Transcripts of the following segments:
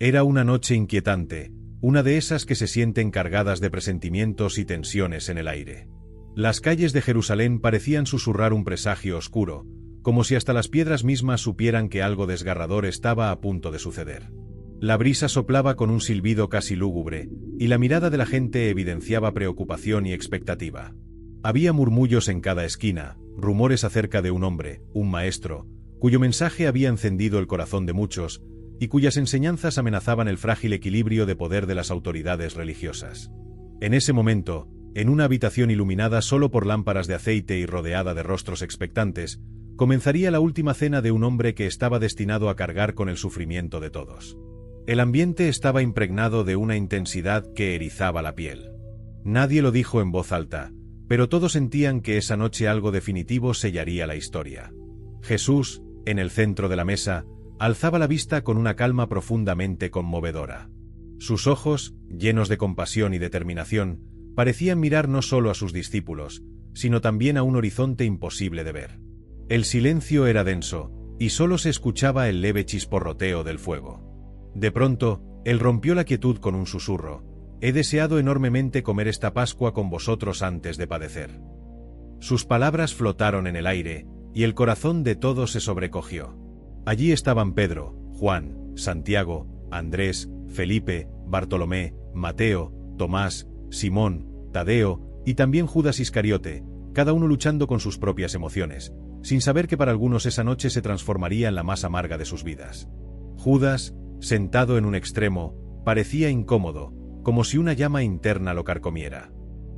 Era una noche inquietante, una de esas que se sienten cargadas de presentimientos y tensiones en el aire. Las calles de Jerusalén parecían susurrar un presagio oscuro, como si hasta las piedras mismas supieran que algo desgarrador estaba a punto de suceder. La brisa soplaba con un silbido casi lúgubre, y la mirada de la gente evidenciaba preocupación y expectativa. Había murmullos en cada esquina, rumores acerca de un hombre, un maestro, cuyo mensaje había encendido el corazón de muchos, y cuyas enseñanzas amenazaban el frágil equilibrio de poder de las autoridades religiosas. En ese momento, en una habitación iluminada solo por lámparas de aceite y rodeada de rostros expectantes, comenzaría la última cena de un hombre que estaba destinado a cargar con el sufrimiento de todos. El ambiente estaba impregnado de una intensidad que erizaba la piel. Nadie lo dijo en voz alta, pero todos sentían que esa noche algo definitivo sellaría la historia. Jesús, en el centro de la mesa, alzaba la vista con una calma profundamente conmovedora. Sus ojos, llenos de compasión y determinación, parecían mirar no solo a sus discípulos, sino también a un horizonte imposible de ver. El silencio era denso, y solo se escuchaba el leve chisporroteo del fuego. De pronto, él rompió la quietud con un susurro: «He deseado enormemente comer esta Pascua con vosotros antes de padecer». Sus palabras flotaron en el aire, y el corazón de todos se sobrecogió. Allí estaban Pedro, Juan, Santiago, Andrés, Felipe, Bartolomé, Mateo, Tomás, Simón, Tadeo, y también Judas Iscariote, cada uno luchando con sus propias emociones, sin saber que para algunos esa noche se transformaría en la más amarga de sus vidas. Judas, sentado en un extremo, parecía incómodo, como si una llama interna lo carcomiera.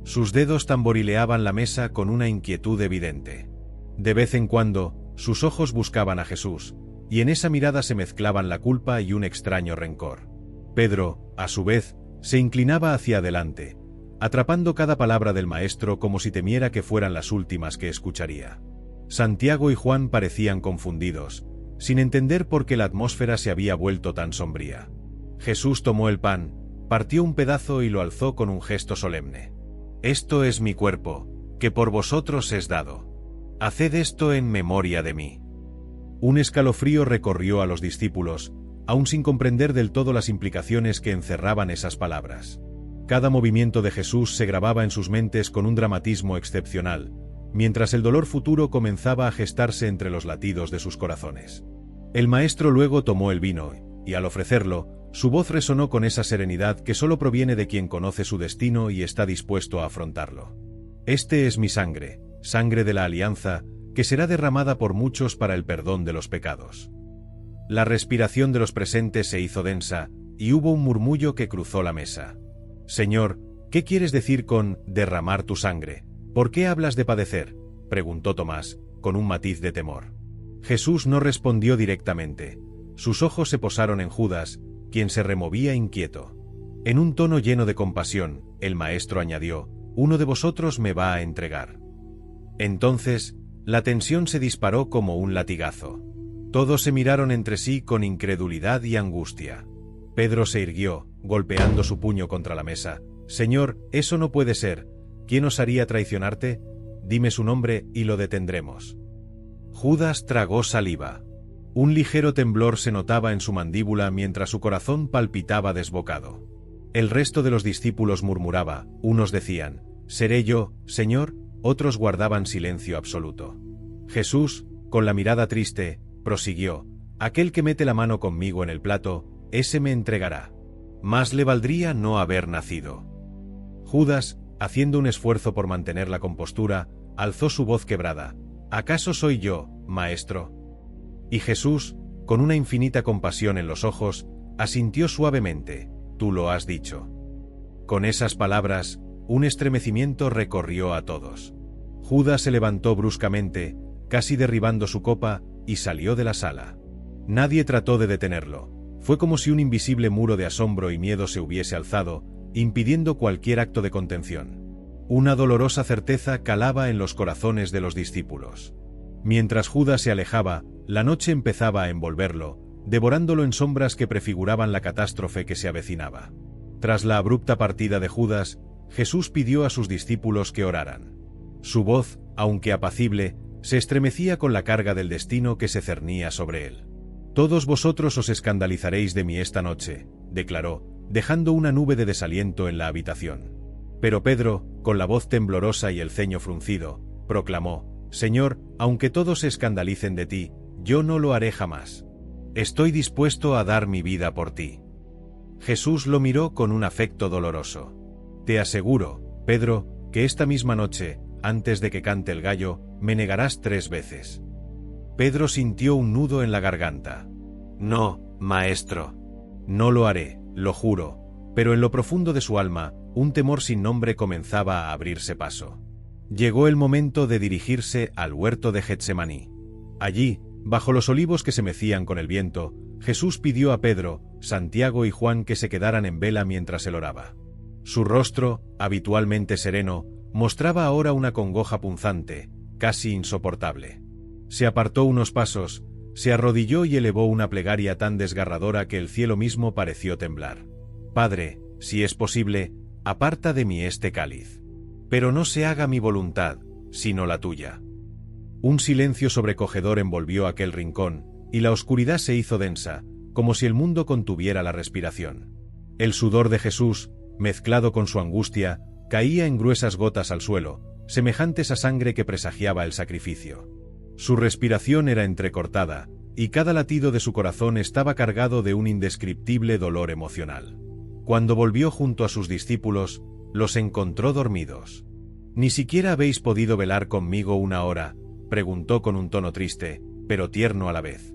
Sus dedos tamborileaban la mesa con una inquietud evidente. De vez en cuando, sus ojos buscaban a Jesús, y en esa mirada se mezclaban la culpa y un extraño rencor. Pedro, a su vez, se inclinaba hacia adelante, atrapando cada palabra del maestro como si temiera que fueran las últimas que escucharía. Santiago y Juan parecían confundidos, sin entender por qué la atmósfera se había vuelto tan sombría. Jesús tomó el pan, partió un pedazo y lo alzó con un gesto solemne. «Esto es mi cuerpo, que por vosotros es dado. Haced esto en memoria de mí». Un escalofrío recorrió a los discípulos, aún sin comprender del todo las implicaciones que encerraban esas palabras. Cada movimiento de Jesús se grababa en sus mentes con un dramatismo excepcional, mientras el dolor futuro comenzaba a gestarse entre los latidos de sus corazones. El maestro luego tomó el vino, y al ofrecerlo, su voz resonó con esa serenidad que solo proviene de quien conoce su destino y está dispuesto a afrontarlo. «Este es mi sangre, sangre de la alianza, que será derramada por muchos para el perdón de los pecados». La respiración de los presentes se hizo densa, y hubo un murmullo que cruzó la mesa. «Señor, ¿qué quieres decir con derramar tu sangre? ¿Por qué hablas de padecer?», preguntó Tomás, con un matiz de temor. Jesús no respondió directamente. Sus ojos se posaron en Judas, quien se removía inquieto. En un tono lleno de compasión, el maestro añadió: «Uno de vosotros me va a entregar». Entonces, la tensión se disparó como un latigazo. Todos se miraron entre sí con incredulidad y angustia. Pedro se irguió, golpeando su puño contra la mesa. «Señor, eso no puede ser. ¿Quién osaría traicionarte? Dime su nombre y lo detendremos». Judas tragó saliva. Un ligero temblor se notaba en su mandíbula mientras su corazón palpitaba desbocado. El resto de los discípulos murmuraba, unos decían: «¿Seré yo, Señor?», otros guardaban silencio absoluto. Jesús, con la mirada triste, prosiguió: «Aquel que mete la mano conmigo en el plato, ese me entregará. Más le valdría no haber nacido». Judas, haciendo un esfuerzo por mantener la compostura, alzó su voz quebrada: «¿Acaso soy yo, maestro?». Y Jesús, con una infinita compasión en los ojos, asintió suavemente: «Tú lo has dicho». Con esas palabras, un estremecimiento recorrió a todos. Judas se levantó bruscamente, casi derribando su copa, y salió de la sala. Nadie trató de detenerlo. Fue como si un invisible muro de asombro y miedo se hubiese alzado, impidiendo cualquier acto de contención. Una dolorosa certeza calaba en los corazones de los discípulos. Mientras Judas se alejaba, la noche empezaba a envolverlo, devorándolo en sombras que prefiguraban la catástrofe que se avecinaba. Tras la abrupta partida de Judas, Jesús pidió a sus discípulos que oraran. Su voz, aunque apacible, se estremecía con la carga del destino que se cernía sobre él. «Todos vosotros os escandalizaréis de mí esta noche, declaró, dejando una nube de desaliento en la habitación. Pero Pedro, con la voz temblorosa y el ceño fruncido, proclamó: Señor, aunque todos se escandalicen de ti, yo no lo haré jamás. Estoy dispuesto a dar mi vida por ti. Jesús lo miró con un afecto doloroso. Te aseguro, Pedro, que esta misma noche, antes de que cante el gallo, me negarás 3 veces. Pedro sintió un nudo en la garganta. No, maestro. No lo haré, lo juro. Pero en lo profundo de su alma, un temor sin nombre comenzaba a abrirse paso. Llegó el momento de dirigirse al huerto de Getsemaní. Allí, bajo los olivos que se mecían con el viento, Jesús pidió a Pedro, Santiago y Juan que se quedaran en vela mientras él oraba. Su rostro, habitualmente sereno, mostraba ahora una congoja punzante, casi insoportable. Se apartó unos pasos, se arrodilló y elevó una plegaria tan desgarradora que el cielo mismo pareció temblar. Padre, si es posible, aparta de mí este cáliz. Pero no se haga mi voluntad, sino la tuya. Un silencio sobrecogedor envolvió aquel rincón, y la oscuridad se hizo densa, como si el mundo contuviera la respiración. El sudor de Jesús, mezclado con su angustia, caía en gruesas gotas al suelo, semejantes a sangre que presagiaba el sacrificio. Su respiración era entrecortada, y cada latido de su corazón estaba cargado de un indescriptible dolor emocional. Cuando volvió junto a sus discípulos, los encontró dormidos. ¿Ni siquiera habéis podido velar conmigo 1 hora?, preguntó con un tono triste, pero tierno a la vez.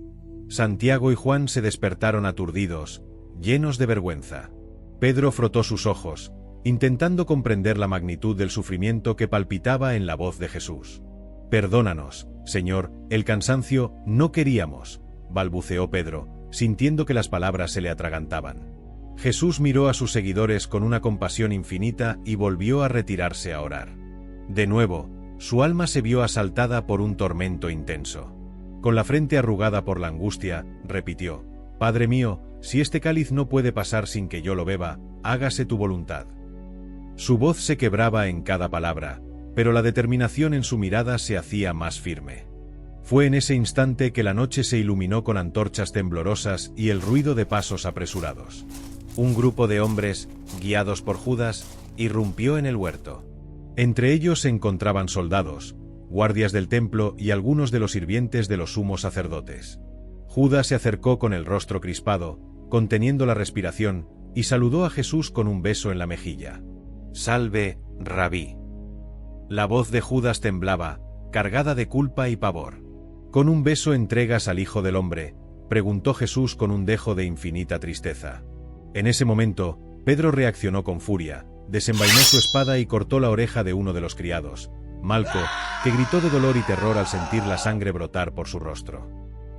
Santiago y Juan se despertaron aturdidos, llenos de vergüenza. Pedro frotó sus ojos, intentando comprender la magnitud del sufrimiento que palpitaba en la voz de Jesús. Perdónanos, Señor, el cansancio, no queríamos, balbuceó Pedro, sintiendo que las palabras se le atragantaban. Jesús miró a sus seguidores con una compasión infinita y volvió a retirarse a orar. De nuevo, su alma se vio asaltada por un tormento intenso. Con la frente arrugada por la angustia, repitió: Padre mío, si este cáliz no puede pasar sin que yo lo beba, hágase tu voluntad. Su voz se quebraba en cada palabra, pero la determinación en su mirada se hacía más firme. Fue en ese instante que la noche se iluminó con antorchas temblorosas y el ruido de pasos apresurados. Un grupo de hombres, guiados por Judas, irrumpió en el huerto. Entre ellos se encontraban soldados, guardias del templo y algunos de los sirvientes de los sumos sacerdotes. Judas se acercó con el rostro crispado, conteniendo la respiración, y saludó a Jesús con un beso en la mejilla. «Salve, Rabí». La voz de Judas temblaba, cargada de culpa y pavor. «¿Con un beso entregas al Hijo del Hombre?», preguntó Jesús con un dejo de infinita tristeza. En ese momento, Pedro reaccionó con furia, desenvainó su espada y cortó la oreja de uno de los criados, Malco, que gritó de dolor y terror al sentir la sangre brotar por su rostro.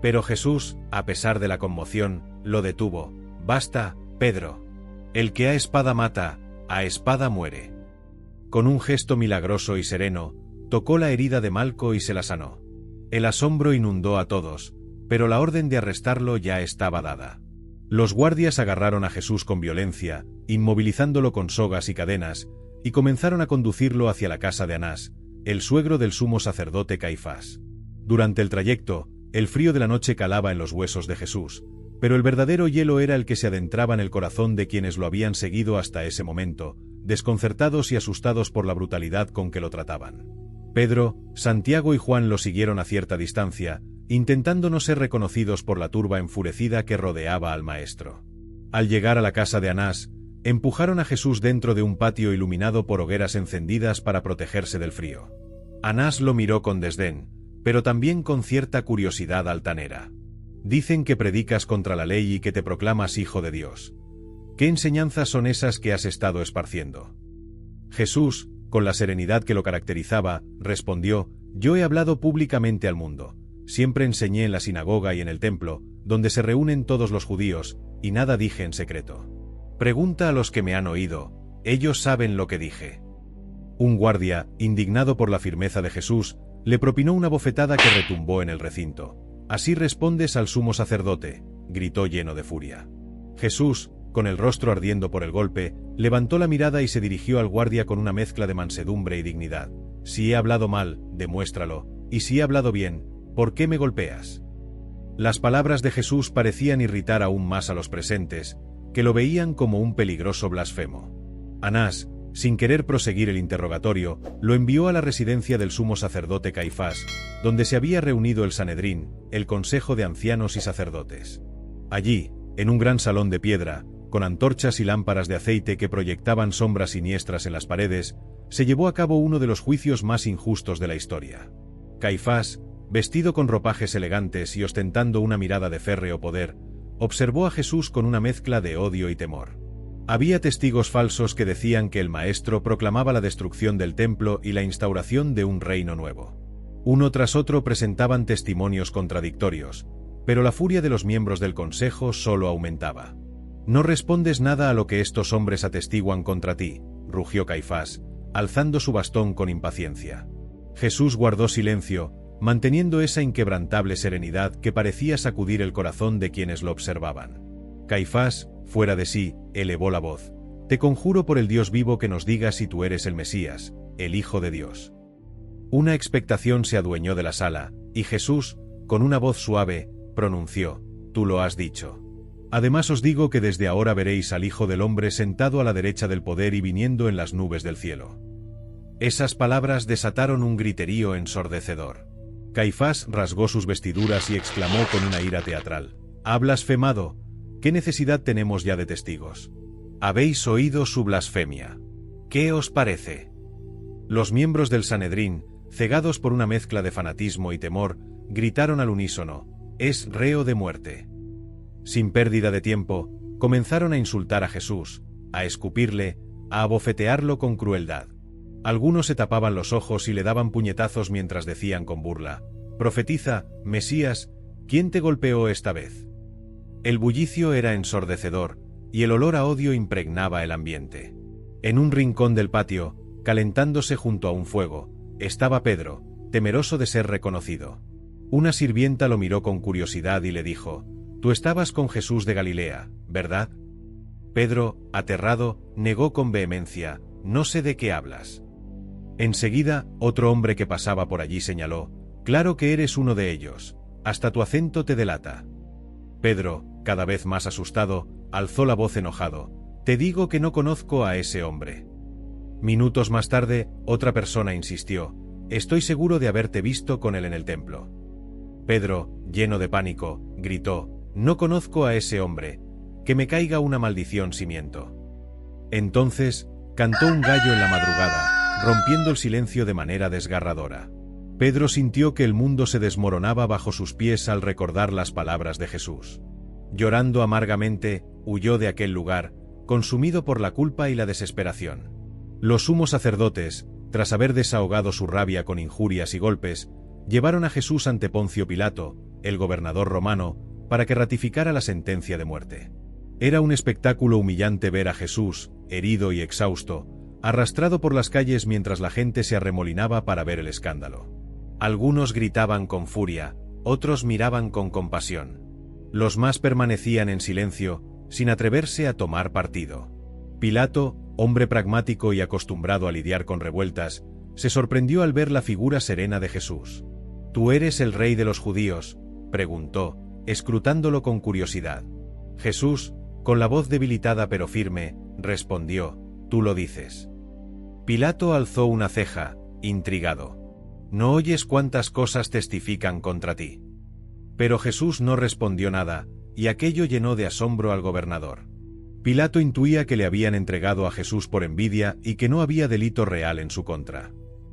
Pero Jesús, a pesar de la conmoción, lo detuvo. «Basta, Pedro. El que a espada mata, a espada muere». Con un gesto milagroso y sereno, tocó la herida de Malco y se la sanó. El asombro inundó a todos, pero la orden de arrestarlo ya estaba dada. Los guardias agarraron a Jesús con violencia, inmovilizándolo con sogas y cadenas, y comenzaron a conducirlo hacia la casa de Anás, el suegro del sumo sacerdote Caifás. Durante el trayecto, el frío de la noche calaba en los huesos de Jesús, pero el verdadero hielo era el que se adentraba en el corazón de quienes lo habían seguido hasta ese momento, desconcertados y asustados por la brutalidad con que lo trataban. Pedro, Santiago y Juan lo siguieron a cierta distancia, intentando no ser reconocidos por la turba enfurecida que rodeaba al maestro. Al llegar a la casa de Anás, empujaron a Jesús dentro de un patio iluminado por hogueras encendidas para protegerse del frío. Anás lo miró con desdén, pero también con cierta curiosidad altanera. «Dicen que predicas contra la ley y que te proclamas hijo de Dios. ¿Qué enseñanzas son esas que has estado esparciendo?». Jesús, con la serenidad que lo caracterizaba, respondió: «Yo he hablado públicamente al mundo. Siempre enseñé en la sinagoga y en el templo, donde se reúnen todos los judíos, y nada dije en secreto. Pregunta a los que me han oído, ellos saben lo que dije». Un guardia, indignado por la firmeza de Jesús, le propinó una bofetada que retumbó en el recinto. «Así respondes al sumo sacerdote», gritó lleno de furia. Jesús, con el rostro ardiendo por el golpe, levantó la mirada y se dirigió al guardia con una mezcla de mansedumbre y dignidad. «Si he hablado mal, demuéstralo, y si he hablado bien, ¿por qué me golpeas?». Las palabras de Jesús parecían irritar aún más a los presentes, que lo veían como un peligroso blasfemo. Anás, sin querer proseguir el interrogatorio, lo envió a la residencia del sumo sacerdote Caifás, donde se había reunido el Sanedrín, el consejo de ancianos y sacerdotes. Allí, en un gran salón de piedra, con antorchas y lámparas de aceite que proyectaban sombras siniestras en las paredes, se llevó a cabo uno de los juicios más injustos de la historia. Caifás, vestido con ropajes elegantes y ostentando una mirada de férreo poder, observó a Jesús con una mezcla de odio y temor. Había testigos falsos que decían que el Maestro proclamaba la destrucción del templo y la instauración de un reino nuevo. Uno tras otro presentaban testimonios contradictorios, pero la furia de los miembros del consejo solo aumentaba. «No respondes nada a lo que estos hombres atestiguan contra ti», rugió Caifás, alzando su bastón con impaciencia. Jesús guardó silencio, manteniendo esa inquebrantable serenidad que parecía sacudir el corazón de quienes lo observaban. Caifás, fuera de sí, elevó la voz: «Te conjuro por el Dios vivo que nos digas si tú eres el Mesías, el Hijo de Dios». Una expectación se adueñó de la sala, y Jesús, con una voz suave, pronunció: «Tú lo has dicho. Además os digo que desde ahora veréis al Hijo del Hombre sentado a la derecha del poder y viniendo en las nubes del cielo». Esas palabras desataron un griterío ensordecedor. Caifás rasgó sus vestiduras y exclamó con una ira teatral: «Ha blasfemado. ¿Qué necesidad tenemos ya de testigos? Habéis oído su blasfemia. ¿Qué os parece?». Los miembros del Sanedrín, cegados por una mezcla de fanatismo y temor, gritaron al unísono: «Es reo de muerte». Sin pérdida de tiempo, comenzaron a insultar a Jesús, a escupirle, a abofetearlo con crueldad. Algunos se tapaban los ojos y le daban puñetazos mientras decían con burla: «Profetiza, Mesías, ¿quién te golpeó esta vez?». El bullicio era ensordecedor, y el olor a odio impregnaba el ambiente. En un rincón del patio, calentándose junto a un fuego, estaba Pedro, temeroso de ser reconocido. Una sirvienta lo miró con curiosidad y le dijo: «Tú estabas con Jesús de Galilea, ¿verdad?». Pedro, aterrado, negó con vehemencia: «No sé de qué hablas». Enseguida, otro hombre que pasaba por allí señaló: «Claro que eres uno de ellos, hasta tu acento te delata». Pedro, cada vez más asustado, alzó la voz enojado: «Te digo que no conozco a ese hombre». Minutos más tarde, otra persona insistió: «Estoy seguro de haberte visto con él en el templo». Pedro, lleno de pánico, gritó: «No conozco a ese hombre, que me caiga una maldición si miento». Entonces, cantó un gallo en la madrugada, rompiendo el silencio de manera desgarradora. Pedro sintió que el mundo se desmoronaba bajo sus pies al recordar las palabras de Jesús. Llorando amargamente, huyó de aquel lugar, consumido por la culpa y la desesperación. Los sumos sacerdotes, tras haber desahogado su rabia con injurias y golpes, llevaron a Jesús ante Poncio Pilato, el gobernador romano, para que ratificara la sentencia de muerte. Era un espectáculo humillante ver a Jesús, herido y exhausto, arrastrado por las calles mientras la gente se arremolinaba para ver el escándalo. Algunos gritaban con furia, otros miraban con compasión. Los más permanecían en silencio, sin atreverse a tomar partido. Pilato, hombre pragmático y acostumbrado a lidiar con revueltas, se sorprendió al ver la figura serena de Jesús. «¿Tú eres el rey de los judíos?», preguntó, escrutándolo con curiosidad. Jesús, con la voz debilitada pero firme, respondió: «Tú lo dices». Pilato alzó una ceja, intrigado. «¿No oyes cuántas cosas testifican contra ti?». Pero Jesús no respondió nada, y aquello llenó de asombro al gobernador. Pilato intuía que le habían entregado a Jesús por envidia y que no había delito real en su contra.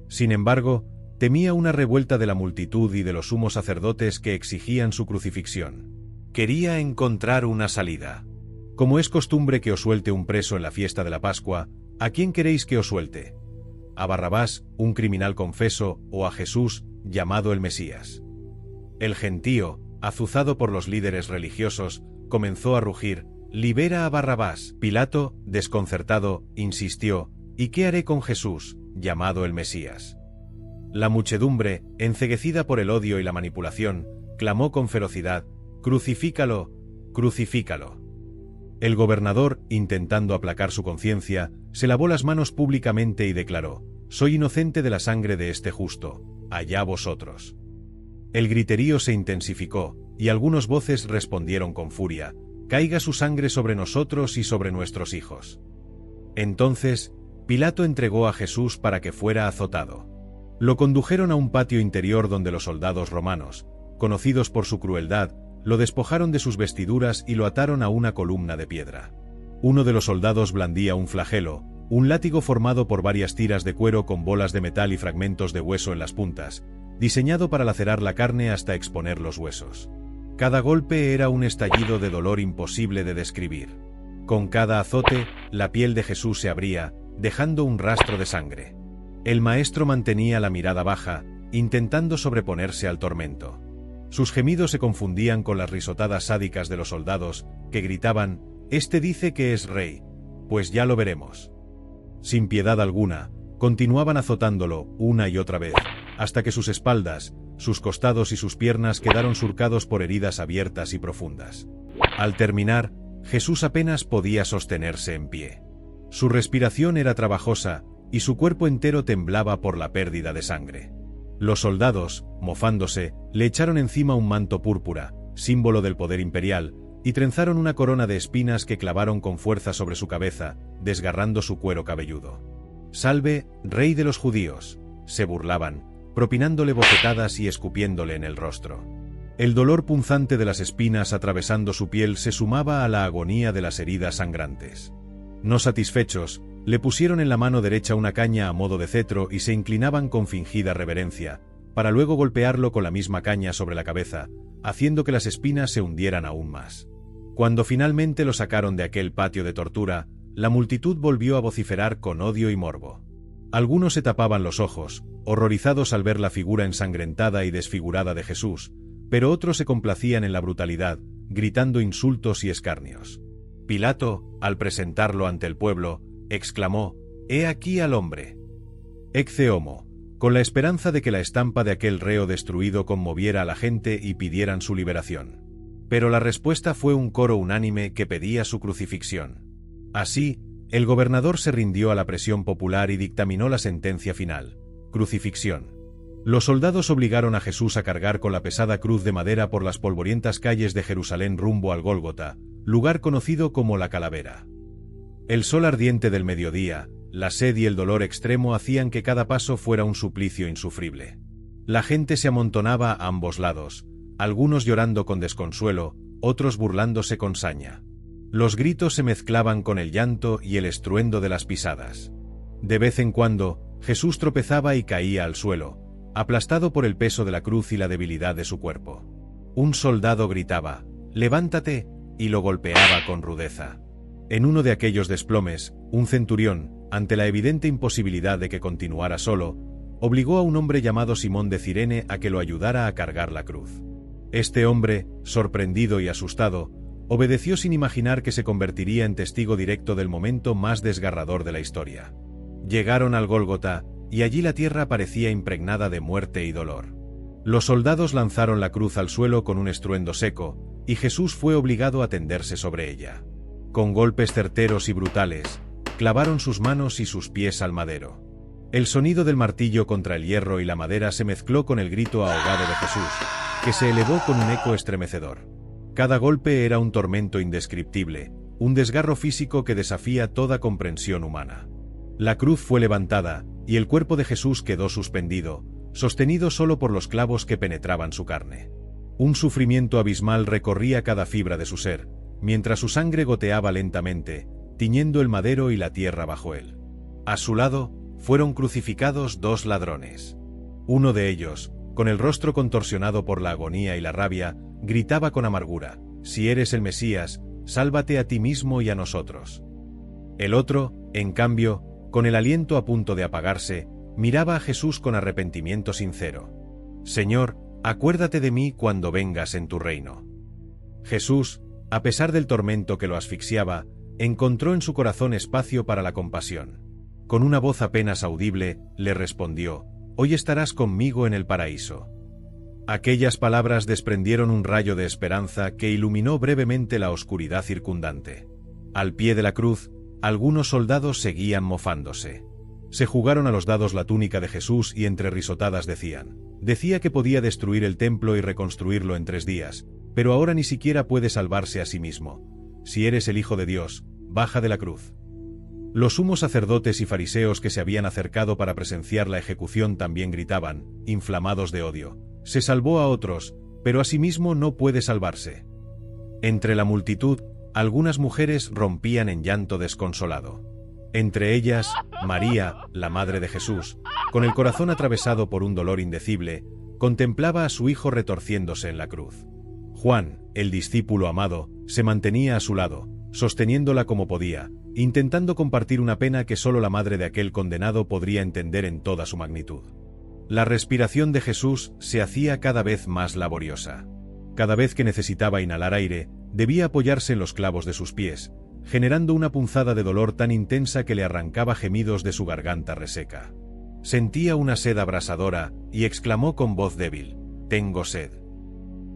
Sin embargo, temía una revuelta de la multitud y de los sumos sacerdotes que exigían su crucifixión. Quería encontrar una salida. «Como es costumbre que os suelte un preso en la fiesta de la Pascua, ¿a quién queréis que os suelte? ¿A Barrabás, un criminal confeso, o a Jesús, llamado el Mesías?». El gentío, azuzado por los líderes religiosos, comenzó a rugir: «Libera a Barrabás». Pilato, desconcertado, insistió: «¿Y qué haré con Jesús, llamado el Mesías?». La muchedumbre, enceguecida por el odio y la manipulación, clamó con ferocidad: «¡Crucifícalo! ¡Crucifícalo!». El gobernador, intentando aplacar su conciencia, se lavó las manos públicamente y declaró: «Soy inocente de la sangre de este justo, allá vosotros». El griterío se intensificó, y algunas voces respondieron con furia: caiga su sangre sobre nosotros y sobre nuestros hijos. Entonces, Pilato entregó a Jesús para que fuera azotado. Lo condujeron a un patio interior donde los soldados romanos, conocidos por su crueldad, lo despojaron de sus vestiduras y lo ataron a una columna de piedra. Uno de los soldados blandía un flagelo, un látigo formado por varias tiras de cuero con bolas de metal y fragmentos de hueso en las puntas, diseñado para lacerar la carne hasta exponer los huesos. Cada golpe era un estallido de dolor imposible de describir. Con cada azote, la piel de Jesús se abría, dejando un rastro de sangre. El maestro mantenía la mirada baja, intentando sobreponerse al tormento. Sus gemidos se confundían con las risotadas sádicas de los soldados, que gritaban: «Este dice que es rey, pues ya lo veremos». Sin piedad alguna, continuaban azotándolo una y otra vez, hasta que sus espaldas, sus costados y sus piernas quedaron surcados por heridas abiertas y profundas. Al terminar, Jesús apenas podía sostenerse en pie. Su respiración era trabajosa, y su cuerpo entero temblaba por la pérdida de sangre. Los soldados, mofándose, le echaron encima un manto púrpura, símbolo del poder imperial, y trenzaron una corona de espinas que clavaron con fuerza sobre su cabeza, desgarrando su cuero cabelludo. «Salve, rey de los judíos», se burlaban, propinándole bofetadas y escupiéndole en el rostro. El dolor punzante de las espinas atravesando su piel se sumaba a la agonía de las heridas sangrantes. No satisfechos, le pusieron en la mano derecha una caña a modo de cetro y se inclinaban con fingida reverencia, para luego golpearlo con la misma caña sobre la cabeza, haciendo que las espinas se hundieran aún más. Cuando finalmente lo sacaron de aquel patio de tortura, la multitud volvió a vociferar con odio y morbo. Algunos se tapaban los ojos, horrorizados al ver la figura ensangrentada y desfigurada de Jesús, pero otros se complacían en la brutalidad, gritando insultos y escarnios. Pilato, al presentarlo ante el pueblo, exclamó: «He aquí al hombre». Ecce homo, con la esperanza de que la estampa de aquel reo destruido conmoviera a la gente y pidieran su liberación. Pero la respuesta fue un coro unánime que pedía su crucifixión. Así, el gobernador se rindió a la presión popular y dictaminó la sentencia final: crucifixión. Los soldados obligaron a Jesús a cargar con la pesada cruz de madera por las polvorientas calles de Jerusalén rumbo al Gólgota, lugar conocido como la Calavera. El sol ardiente del mediodía, la sed y el dolor extremo hacían que cada paso fuera un suplicio insufrible. La gente se amontonaba a ambos lados, algunos llorando con desconsuelo, otros burlándose con saña. Los gritos se mezclaban con el llanto y el estruendo de las pisadas. De vez en cuando, Jesús tropezaba y caía al suelo, aplastado por el peso de la cruz y la debilidad de su cuerpo. Un soldado gritaba: «¡Levántate!» y lo golpeaba con rudeza. En uno de aquellos desplomes, un centurión, ante la evidente imposibilidad de que continuara solo, obligó a un hombre llamado Simón de Cirene a que lo ayudara a cargar la cruz. Este hombre, sorprendido y asustado, obedeció sin imaginar que se convertiría en testigo directo del momento más desgarrador de la historia. Llegaron al Gólgota, y allí la tierra parecía impregnada de muerte y dolor. Los soldados lanzaron la cruz al suelo con un estruendo seco, y Jesús fue obligado a tenderse sobre ella. Con golpes certeros y brutales, clavaron sus manos y sus pies al madero. El sonido del martillo contra el hierro y la madera se mezcló con el grito ahogado de Jesús, que se elevó con un eco estremecedor. Cada golpe era un tormento indescriptible, un desgarro físico que desafía toda comprensión humana. La cruz fue levantada, y el cuerpo de Jesús quedó suspendido, sostenido solo por los clavos que penetraban su carne. Un sufrimiento abismal recorría cada fibra de su ser, mientras su sangre goteaba lentamente, tiñendo el madero y la tierra bajo él. A su lado, fueron crucificados dos ladrones. Uno de ellos, con el rostro contorsionado por la agonía y la rabia, gritaba con amargura: «Si eres el Mesías, sálvate a ti mismo y a nosotros». El otro, en cambio, con el aliento a punto de apagarse, miraba a Jesús con arrepentimiento sincero. «Señor, acuérdate de mí cuando vengas en tu reino». Jesús, a pesar del tormento que lo asfixiaba, encontró en su corazón espacio para la compasión. Con una voz apenas audible, le respondió: «Hoy estarás conmigo en el paraíso». Aquellas palabras desprendieron un rayo de esperanza que iluminó brevemente la oscuridad circundante. Al pie de la cruz, algunos soldados seguían mofándose. Se jugaron a los dados la túnica de Jesús y entre risotadas decía que podía destruir el templo y reconstruirlo en 3 días, pero ahora ni siquiera puede salvarse a sí mismo. si eres el Hijo de Dios, baja de la cruz. Los sumos sacerdotes y fariseos que se habían acercado para presenciar la ejecución también gritaban, inflamados de odio: se salvó a otros, pero a sí mismo no puede salvarse. Entre la multitud, algunas mujeres rompían en llanto desconsolado. Entre ellas, María, la madre de Jesús, con el corazón atravesado por un dolor indecible, contemplaba a su hijo retorciéndose en la cruz. Juan, el discípulo amado, se mantenía a su lado, sosteniéndola como podía, intentando compartir una pena que solo la madre de aquel condenado podría entender en toda su magnitud. La respiración de Jesús se hacía cada vez más laboriosa. Cada vez que necesitaba inhalar aire, debía apoyarse en los clavos de sus pies, generando una punzada de dolor tan intensa que le arrancaba gemidos de su garganta reseca. Sentía una sed abrasadora, y exclamó con voz débil: «Tengo sed».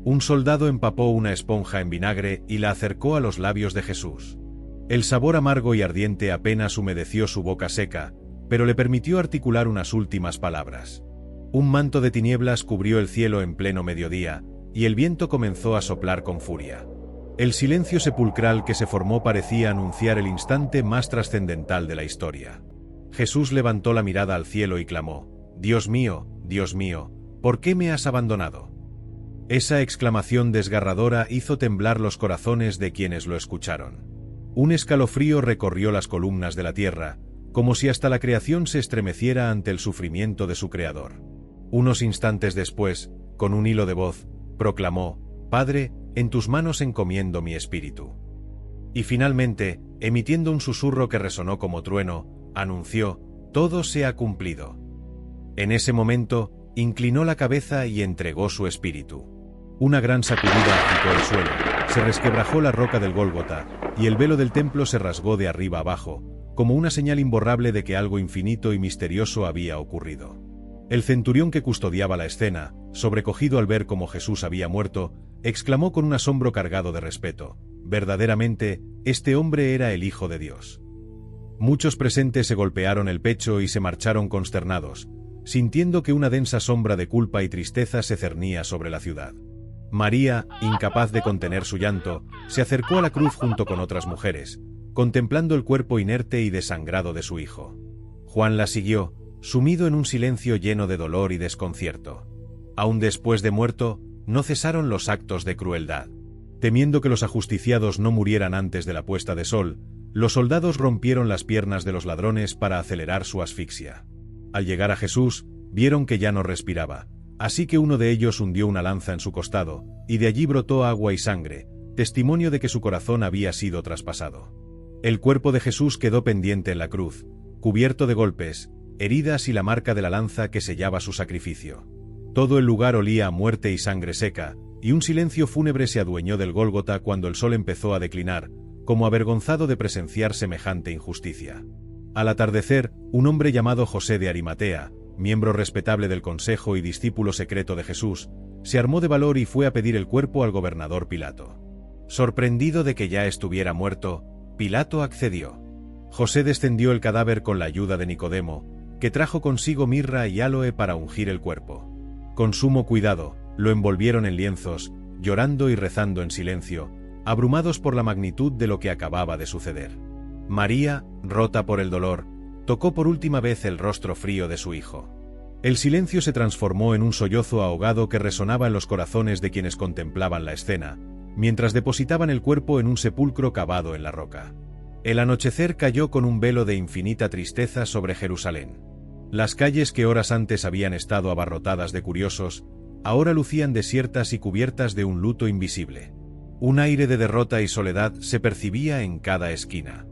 Un soldado empapó una esponja en vinagre y la acercó a los labios de Jesús. El sabor amargo y ardiente apenas humedeció su boca seca, pero le permitió articular unas últimas palabras. Un manto de tinieblas cubrió el cielo en pleno mediodía, y el viento comenzó a soplar con furia. El silencio sepulcral que se formó parecía anunciar el instante más trascendental de la historia. Jesús levantó la mirada al cielo y clamó: Dios mío, ¿por qué me has abandonado?». Esa exclamación desgarradora hizo temblar los corazones de quienes lo escucharon. Un escalofrío recorrió las columnas de la tierra, como si hasta la creación se estremeciera ante el sufrimiento de su creador. Unos instantes después, con un hilo de voz, proclamó: «Padre, en tus manos encomiendo mi espíritu». Y finalmente, emitiendo un susurro que resonó como trueno, anunció: «Todo se ha cumplido». En ese momento, inclinó la cabeza y entregó su espíritu. Una gran sacudida agitó el suelo, se resquebrajó la roca del Gólgota, y el velo del templo se rasgó de arriba abajo, como una señal imborrable de que algo infinito y misterioso había ocurrido. El centurión que custodiaba la escena, sobrecogido al ver cómo Jesús había muerto, exclamó con un asombro cargado de respeto: «Verdaderamente, este hombre era el Hijo de Dios». Muchos presentes se golpearon el pecho y se marcharon consternados, sintiendo que una densa sombra de culpa y tristeza se cernía sobre la ciudad. María, incapaz de contener su llanto, se acercó a la cruz junto con otras mujeres, contemplando el cuerpo inerte y desangrado de su hijo. Juan la siguió, sumido en un silencio lleno de dolor y desconcierto. Aún después de muerto, no cesaron los actos de crueldad. Temiendo que los ajusticiados no murieran antes de la puesta de sol, los soldados rompieron las piernas de los ladrones para acelerar su asfixia. Al llegar a Jesús, vieron que ya no respiraba, así que uno de ellos hundió una lanza en su costado, y de allí brotó agua y sangre, testimonio de que su corazón había sido traspasado. El cuerpo de Jesús quedó pendiente en la cruz, cubierto de golpes, heridas y la marca de la lanza que sellaba su sacrificio. Todo el lugar olía a muerte y sangre seca, y un silencio fúnebre se adueñó del Gólgota cuando el sol empezó a declinar, como avergonzado de presenciar semejante injusticia. Al atardecer, un hombre llamado José de Arimatea, miembro respetable del consejo y discípulo secreto de Jesús, se armó de valor y fue a pedir el cuerpo al gobernador Pilato. Sorprendido de que ya estuviera muerto, Pilato accedió. José descendió el cadáver con la ayuda de Nicodemo, que trajo consigo mirra y áloe para ungir el cuerpo. Con sumo cuidado, lo envolvieron en lienzos, llorando y rezando en silencio, abrumados por la magnitud de lo que acababa de suceder. María, rota por el dolor, tocó por última vez el rostro frío de su hijo. El silencio se transformó en un sollozo ahogado que resonaba en los corazones de quienes contemplaban la escena, mientras depositaban el cuerpo en un sepulcro cavado en la roca. El anochecer cayó con un velo de infinita tristeza sobre Jerusalén. Las calles que horas antes habían estado abarrotadas de curiosos, ahora lucían desiertas y cubiertas de un luto invisible. Un aire de derrota y soledad se percibía en cada esquina.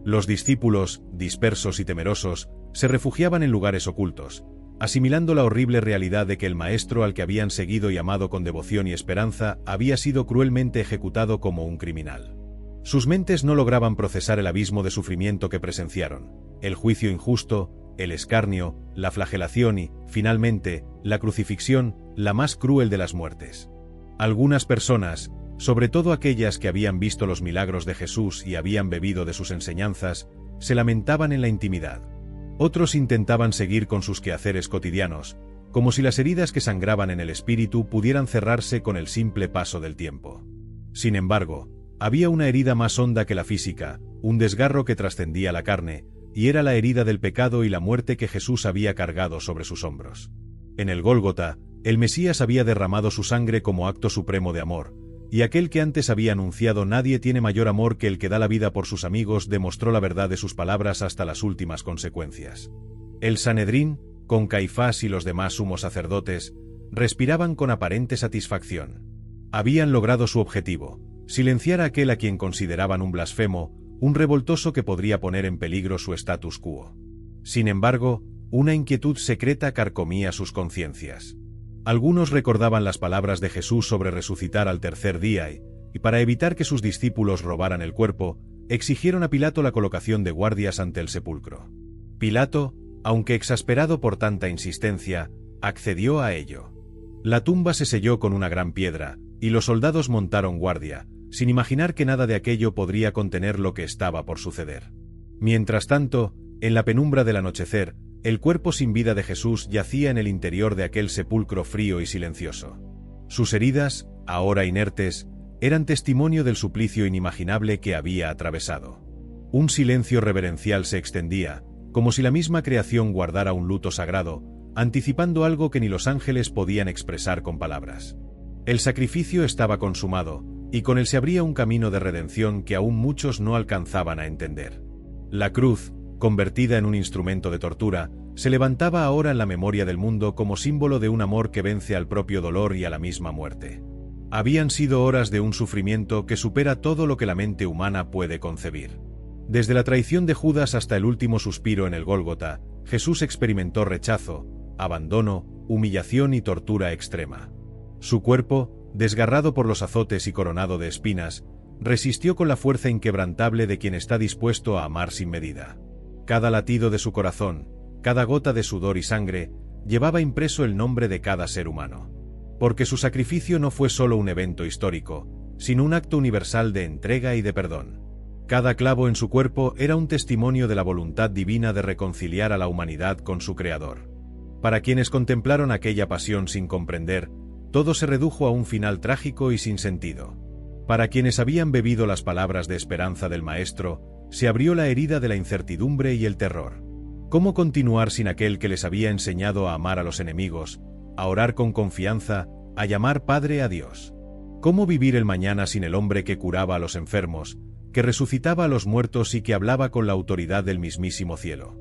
Los discípulos, dispersos y temerosos, se refugiaban en lugares ocultos, asimilando la horrible realidad de que el maestro al que habían seguido y amado con devoción y esperanza había sido cruelmente ejecutado como un criminal. Sus mentes no lograban procesar el abismo de sufrimiento que presenciaron, el juicio injusto, el escarnio, la flagelación y, finalmente, la crucifixión, la más cruel de las muertes. Algunas personas, sobre todo aquellas que habían visto los milagros de Jesús y habían bebido de sus enseñanzas, se lamentaban en la intimidad. Otros intentaban seguir con sus quehaceres cotidianos, como si las heridas que sangraban en el espíritu pudieran cerrarse con el simple paso del tiempo. Sin embargo, Había una herida más honda que la física, un desgarro que trascendía la carne, y era la herida del pecado y la muerte que Jesús había cargado sobre sus hombros. En el Gólgota, el Mesías había derramado su sangre como acto supremo de amor, y aquel que antes había anunciado «Nadie tiene mayor amor que el que da la vida por sus amigos» demostró la verdad de sus palabras hasta las últimas consecuencias. El Sanedrín, con Caifás y los demás sumos sacerdotes, respiraban con aparente satisfacción. Habían logrado su objetivo: silenciar a aquel a quien consideraban un blasfemo, un revoltoso que podría poner en peligro su status quo. Sin embargo, una inquietud secreta carcomía sus conciencias. Algunos recordaban las palabras de Jesús sobre resucitar al tercer día y para evitar que sus discípulos robaran el cuerpo, exigieron a Pilato la colocación de guardias ante el sepulcro. Pilato, aunque exasperado por tanta insistencia, accedió a ello. La tumba se selló con una gran piedra, y los soldados montaron guardia, sin imaginar que nada de aquello podría contener lo que estaba por suceder. Mientras tanto, en la penumbra del anochecer, el cuerpo sin vida de Jesús yacía en el interior de aquel sepulcro frío y silencioso. Sus heridas, ahora inertes, eran testimonio del suplicio inimaginable que había atravesado. Un silencio reverencial se extendía, como si la misma creación guardara un luto sagrado, anticipando algo que ni los ángeles podían expresar con palabras. El sacrificio estaba consumado, y con él se abría un camino de redención que aún muchos no alcanzaban a entender. La cruz, convertida en un instrumento de tortura, se levantaba ahora en la memoria del mundo como símbolo de un amor que vence al propio dolor y a la misma muerte. Habían sido horas de un sufrimiento que supera todo lo que la mente humana puede concebir. Desde la traición de Judas hasta el último suspiro en el Gólgota, Jesús experimentó rechazo, abandono, humillación y tortura extrema. Su cuerpo, desgarrado por los azotes y coronado de espinas, resistió con la fuerza inquebrantable de quien está dispuesto a amar sin medida. Cada latido de su corazón, cada gota de sudor y sangre, llevaba impreso el nombre de cada ser humano. Porque su sacrificio no fue solo un evento histórico, sino un acto universal de entrega y de perdón. Cada clavo en su cuerpo era un testimonio de la voluntad divina de reconciliar a la humanidad con su Creador. Para quienes contemplaron aquella pasión sin comprender, todo se redujo a un final trágico y sin sentido. Para quienes habían bebido las palabras de esperanza del Maestro, se abrió la herida de la incertidumbre y el terror. ¿Cómo continuar sin aquel que les había enseñado a amar a los enemigos, a orar con confianza, a llamar Padre a Dios? ¿Cómo vivir el mañana sin el hombre que curaba a los enfermos, que resucitaba a los muertos y que hablaba con la autoridad del mismísimo cielo?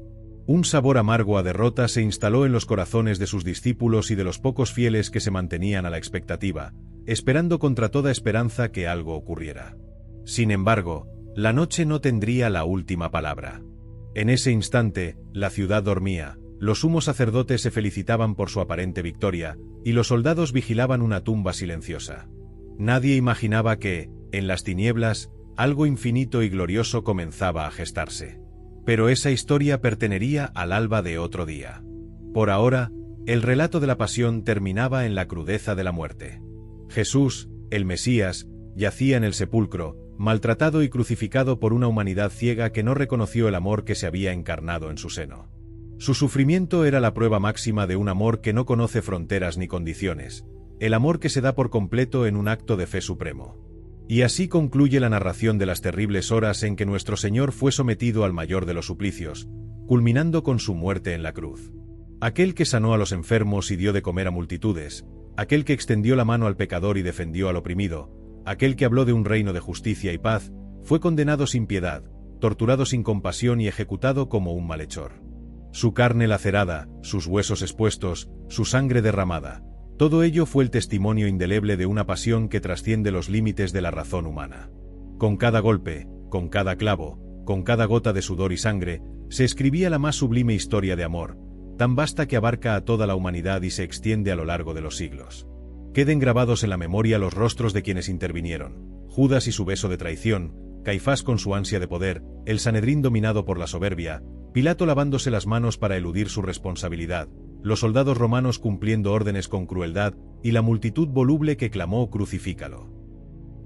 Un sabor amargo a derrota se instaló en los corazones de sus discípulos y de los pocos fieles que se mantenían a la expectativa, esperando contra toda esperanza que algo ocurriera. Sin embargo, la noche no tendría la última palabra. En ese instante, la ciudad dormía, los sumos sacerdotes se felicitaban por su aparente victoria, y los soldados vigilaban una tumba silenciosa. Nadie imaginaba que, en las tinieblas, algo infinito y glorioso comenzaba a gestarse. Pero esa historia pertenecería al alba de otro día. Por ahora, el relato de la pasión terminaba en la crudeza de la muerte. Jesús, el Mesías, yacía en el sepulcro, maltratado y crucificado por una humanidad ciega que no reconoció el amor que se había encarnado en su seno. Su sufrimiento era la prueba máxima de un amor que no conoce fronteras ni condiciones, el amor que se da por completo en un acto de fe supremo. Y así concluye la narración de las terribles horas en que nuestro Señor fue sometido al mayor de los suplicios, culminando con su muerte en la cruz. Aquel que sanó a los enfermos y dio de comer a multitudes, aquel que extendió la mano al pecador y defendió al oprimido, aquel que habló de un reino de justicia y paz, fue condenado sin piedad, torturado sin compasión y ejecutado como un malhechor. Su carne lacerada, sus huesos expuestos, su sangre derramada, todo ello fue el testimonio indeleble de una pasión que trasciende los límites de la razón humana. Con cada golpe, con cada clavo, con cada gota de sudor y sangre, se escribía la más sublime historia de amor, tan vasta que abarca a toda la humanidad y se extiende a lo largo de los siglos. Queden grabados en la memoria los rostros de quienes intervinieron: Judas y su beso de traición, Caifás con su ansia de poder, el Sanedrín dominado por la soberbia, Pilato lavándose las manos para eludir su responsabilidad, los soldados romanos cumpliendo órdenes con crueldad y la multitud voluble que clamó «Crucifícalo».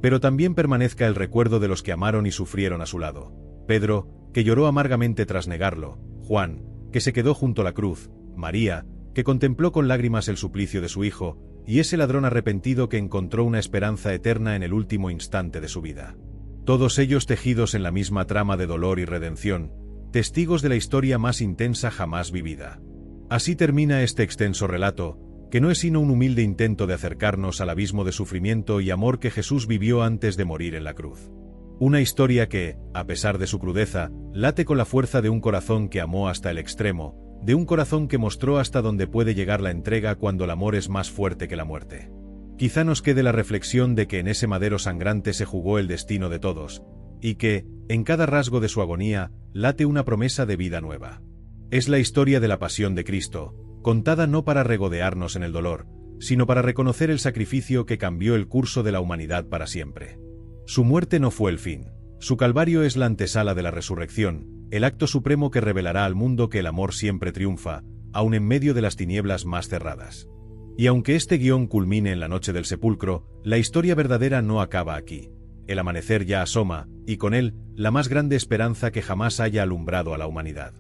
Pero también permanezca el recuerdo de los que amaron y sufrieron a su lado: Pedro, que lloró amargamente tras negarlo; Juan, que se quedó junto a la cruz; María, que contempló con lágrimas el suplicio de su hijo, y ese ladrón arrepentido que encontró una esperanza eterna en el último instante de su vida. todos ellos tejidos en la misma trama de dolor y redención, testigos de la historia más intensa jamás vivida. Así termina este extenso relato, que no es sino un humilde intento de acercarnos al abismo de sufrimiento y amor que Jesús vivió antes de morir en la cruz. Una historia que, a pesar de su crudeza, late con la fuerza de un corazón que amó hasta el extremo, de un corazón que mostró hasta dónde puede llegar la entrega cuando el amor es más fuerte que la muerte. Quizá nos quede la reflexión de que en ese madero sangrante se jugó el destino de todos, y que, en cada rasgo de su agonía, late una promesa de vida nueva. Es la historia de la pasión de Cristo, contada no para regodearnos en el dolor, sino para reconocer el sacrificio que cambió el curso de la humanidad para siempre. Su muerte no fue el fin. Su calvario es la antesala de la resurrección, el acto supremo que revelará al mundo que el amor siempre triunfa, aun en medio de las tinieblas más cerradas. Y aunque este guión culmine en la noche del sepulcro, la historia verdadera no acaba aquí. El amanecer ya asoma, y con él, la más grande esperanza que jamás haya alumbrado a la humanidad.